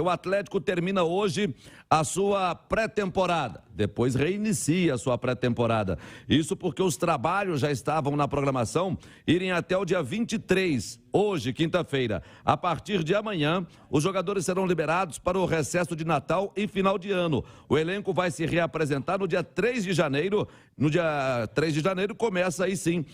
O Atlético termina hoje a sua pré-temporada, depois reinicia a sua pré-temporada. Isso porque os trabalhos já estavam na programação, irem até o dia 23, hoje, quinta-feira. A partir de amanhã, os jogadores serão liberados para o recesso de Natal e final de ano. O elenco vai se reapresentar no dia 3 de janeiro. No dia 3 de janeiro começa aí sim,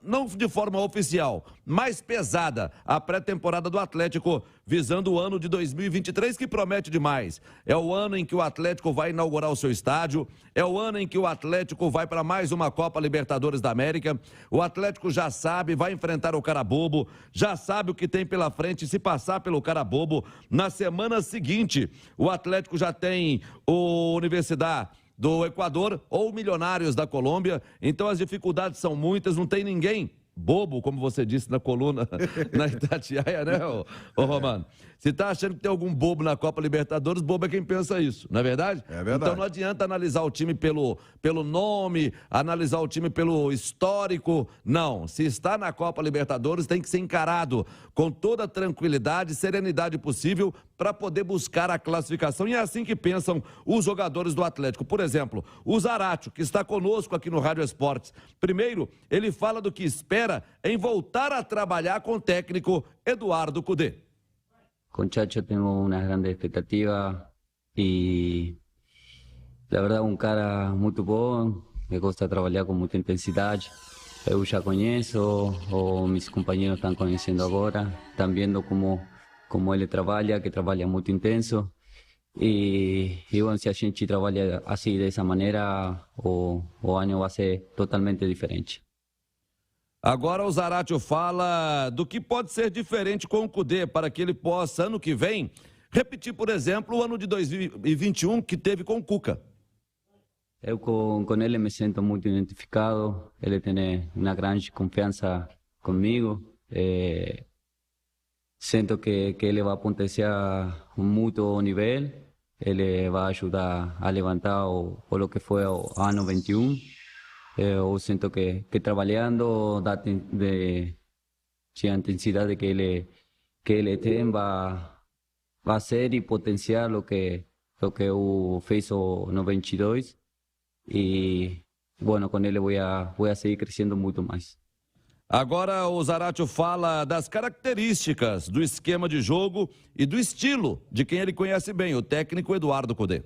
não de forma oficial, mais pesada, a pré-temporada do Atlético, visando o ano de 2023, que promete demais. É o ano em que o Atlético vai inaugurar o seu estádio, é o ano em que o Atlético vai para mais uma Copa Libertadores da América. O Atlético já sabe, vai enfrentar o Carabobo, já sabe o que tem pela frente se passar pelo Carabobo. Na semana seguinte, o Atlético já tem o Universidade do Equador ou Milionários da Colômbia. Então as dificuldades são muitas, não tem ninguém bobo, como você disse na coluna na Itatiaia, né, ô Romano? Se tá achando que tem algum bobo na Copa Libertadores, bobo é quem pensa isso, não é verdade? É verdade. Então não adianta analisar o time pelo nome, analisar o time pelo histórico, não. Se está na Copa Libertadores, tem que ser encarado com toda a tranquilidade e serenidade possível para poder buscar a classificação. E é assim que pensam os jogadores do Atlético. Por exemplo, o Zaratio, que está conosco aqui no Rádio Esportes. Primeiro, ele fala do que espera em voltar a trabalhar com o técnico Eduardo Cudê. Con Chacho tengo unas grandes expectativas y la verdad un cara muito bom, me gusta trabalhar com muita intensidade. Eu já conheço, ou meus companheiros estão conhecendo agora, estão vendo como ele trabalha, que trabalha muito intenso. E bueno, se a gente trabalha assim, dessa maneira, o ano vai ser totalmente diferente. Agora o Zaratio fala do que pode ser diferente com o Cudê, para que ele possa, ano que vem, repetir, por exemplo, o ano de 2021 que teve com o Cuca. Eu com ele me sinto muito identificado, ele tem uma grande confiança comigo. Sinto que ele vai potenciar muito o nível, ele vai ajudar a levantar o que foi o ano 21. Eu sinto que trabalhando a intensidade que ele tem vai ser e potenciar o que eu fiz no 22 e bueno, com ele vou seguir crescendo muito mais. Agora o Zaratio fala das características do esquema de jogo e do estilo de quem ele conhece bem, o técnico Eduardo Cudê.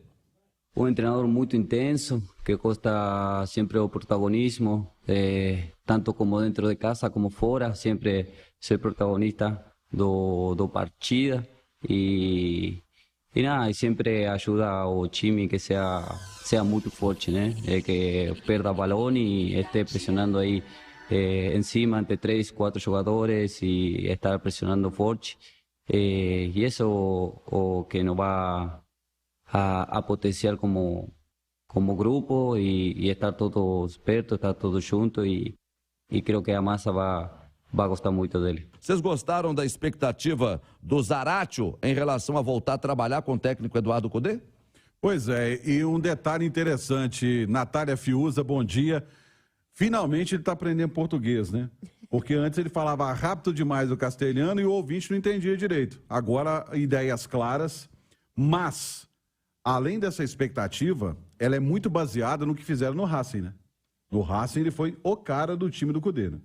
Um treinador muito intenso, que gosta sempre do protagonismo, tanto como dentro de casa como fora, sempre ser protagonista do partida e sempre ajuda o time que seja muito forte, né? Que perda balão e esteja pressionando aí em cima entre 3, 4 jogadores e estar pressionando forte. E isso o que nos vai a potenciar como grupo e estar todos perto, estar todos juntos e creio que a massa vai gostar muito dele. Vocês gostaram da expectativa do Zaratio em relação a voltar a trabalhar com o técnico Eduardo Cudê? Pois é, e um detalhe interessante, Natália Fiuza, bom dia. Finalmente ele está aprendendo português, né? Porque antes ele falava rápido demais o castelhano e o ouvinte não entendia direito. Agora, ideias claras, mas além dessa expectativa, ela é muito baseada no que fizeram no Racing, né? No Racing ele foi o cara do time do Cudê, né?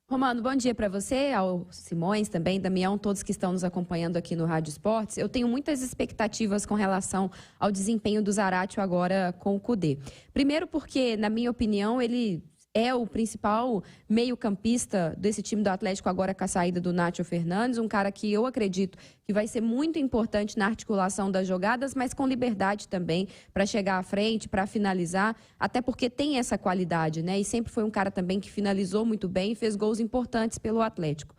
Romano, bom dia para você, ao Simões também, Damião, todos que estão nos acompanhando aqui no Rádio Esportes. Eu tenho muitas expectativas com relação ao desempenho do Zaratio agora com o Cudê. Primeiro porque, na minha opinião, ele é o principal meio-campista desse time do Atlético agora com a saída do Nacho Fernandes, um cara que eu acredito que vai ser muito importante na articulação das jogadas, mas com liberdade também para chegar à frente, para finalizar, até porque tem essa qualidade, né? E sempre foi um cara também que finalizou muito bem e fez gols importantes pelo Atlético.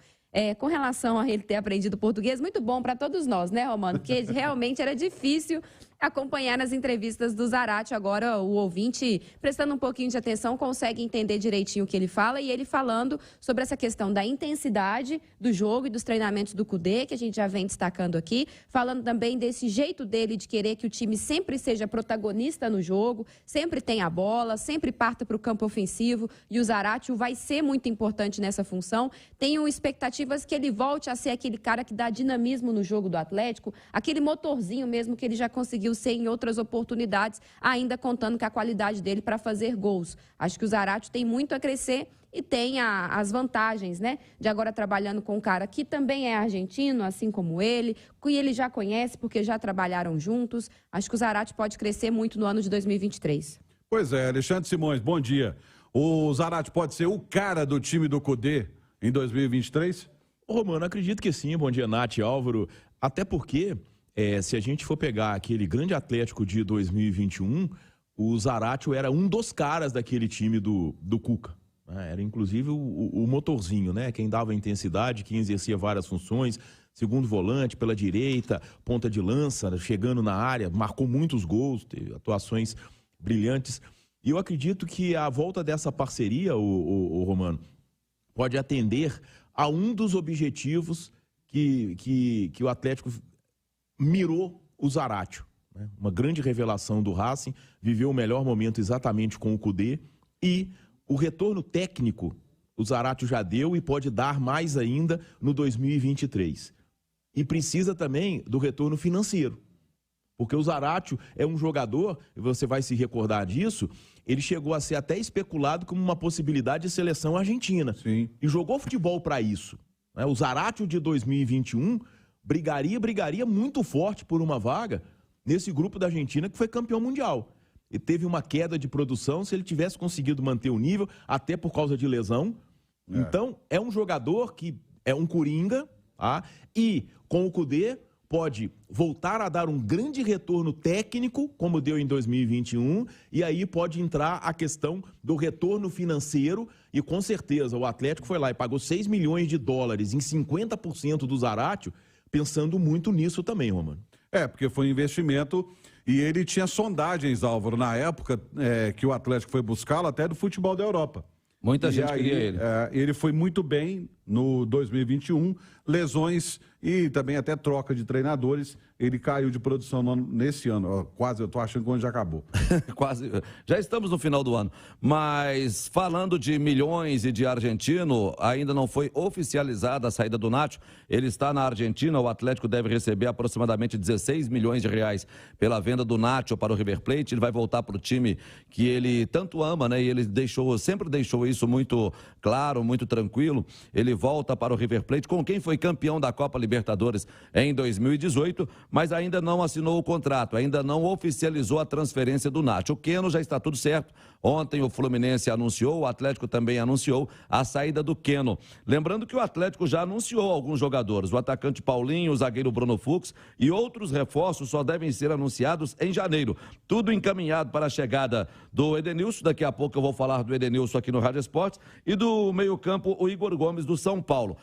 Com relação a ele ter aprendido português, muito bom para todos nós, né, Romano? Porque realmente era difícil acompanhar nas entrevistas do Zarate. Agora o ouvinte, prestando um pouquinho de atenção, consegue entender direitinho o que ele fala, e ele falando sobre essa questão da intensidade do jogo e dos treinamentos do Kudê, que a gente já vem destacando aqui, falando também desse jeito dele de querer que o time sempre seja protagonista no jogo, sempre tenha a bola, sempre parta para o campo ofensivo, e o Zarate vai ser muito importante nessa função. Tenho expectativas que ele volte a ser aquele cara que dá dinamismo no jogo do Atlético, aquele motorzinho mesmo que ele já conseguiu ser em outras oportunidades, ainda contando com a qualidade dele para fazer gols. Acho que o Zarate tem muito a crescer e tem as vantagens, né, de agora trabalhando com um cara que também é argentino, assim como ele, que ele já conhece porque já trabalharam juntos. Acho que o Zarate pode crescer muito no ano de 2023. Pois é, Alexandre Simões, bom dia. O Zarate pode ser o cara do time do Kudê em 2023? Romano, acredito que sim. Bom dia, Nath e Álvaro. Até porque, se a gente for pegar aquele grande Atlético de 2021, o Zarate era um dos caras daquele time do Cuca. Era inclusive o motorzinho, né? Quem dava intensidade, quem exercia várias funções, segundo volante, pela direita, ponta de lança, chegando na área, marcou muitos gols, teve atuações brilhantes. E eu acredito que a volta dessa parceria, o Romano, pode atender a um dos objetivos que o Atlético mirou o Zaratio, né? Uma grande revelação do Racing, viveu o melhor momento exatamente com o Kudê, e o retorno técnico o Zaratio já deu e pode dar mais ainda no 2023. E precisa também do retorno financeiro, porque o Zaratio é um jogador, e você vai se recordar disso, ele chegou a ser até especulado como uma possibilidade de seleção argentina. Sim. E jogou futebol para isso. O Zaratio de 2021 brigaria muito forte por uma vaga nesse grupo da Argentina que foi campeão mundial. E teve uma queda de produção, se ele tivesse conseguido manter o nível, até por causa de lesão. Então, é um jogador que é um coringa, tá? E com o Kudê pode voltar a dar um grande retorno técnico, como deu em 2021, e aí pode entrar a questão do retorno financeiro, e com certeza o Atlético foi lá e pagou 6 milhões de dólares em 50% do Zaratio, pensando muito nisso também, Romano. Porque foi um investimento, e ele tinha sondagens, Álvaro, na época que o Atlético foi buscá-lo, até do futebol da Europa. Muita gente queria ele. Ele foi muito bem no 2021, lesões e também até troca de treinadores. Ele caiu de produção nesse ano. Quase, eu tô achando que o ano já acabou. Quase. Já estamos no final do ano. Mas falando de milhões e de argentino, ainda não foi oficializada a saída do Nacho. Ele está na Argentina. O Atlético deve receber aproximadamente 16 milhões de reais pela venda do Nacho para o River Plate. Ele vai voltar para o time que ele tanto ama, né? E ele sempre deixou isso muito claro, muito tranquilo. Ele volta para o River Plate, com quem foi campeão da Copa Libertadores em 2018, mas ainda não assinou o contrato, ainda não oficializou a transferência do Nacho. O Keno já está tudo certo. Ontem o Fluminense anunciou, o Atlético também anunciou a saída do Keno. Lembrando que o Atlético já anunciou alguns jogadores, o atacante Paulinho, o zagueiro Bruno Fux, e outros reforços só devem ser anunciados em janeiro. Tudo encaminhado para a chegada do Edenilson. Daqui a pouco eu vou falar do Edenilson aqui no Rádio Esportes, e do meio-campo o Igor Gomes do São Paulo.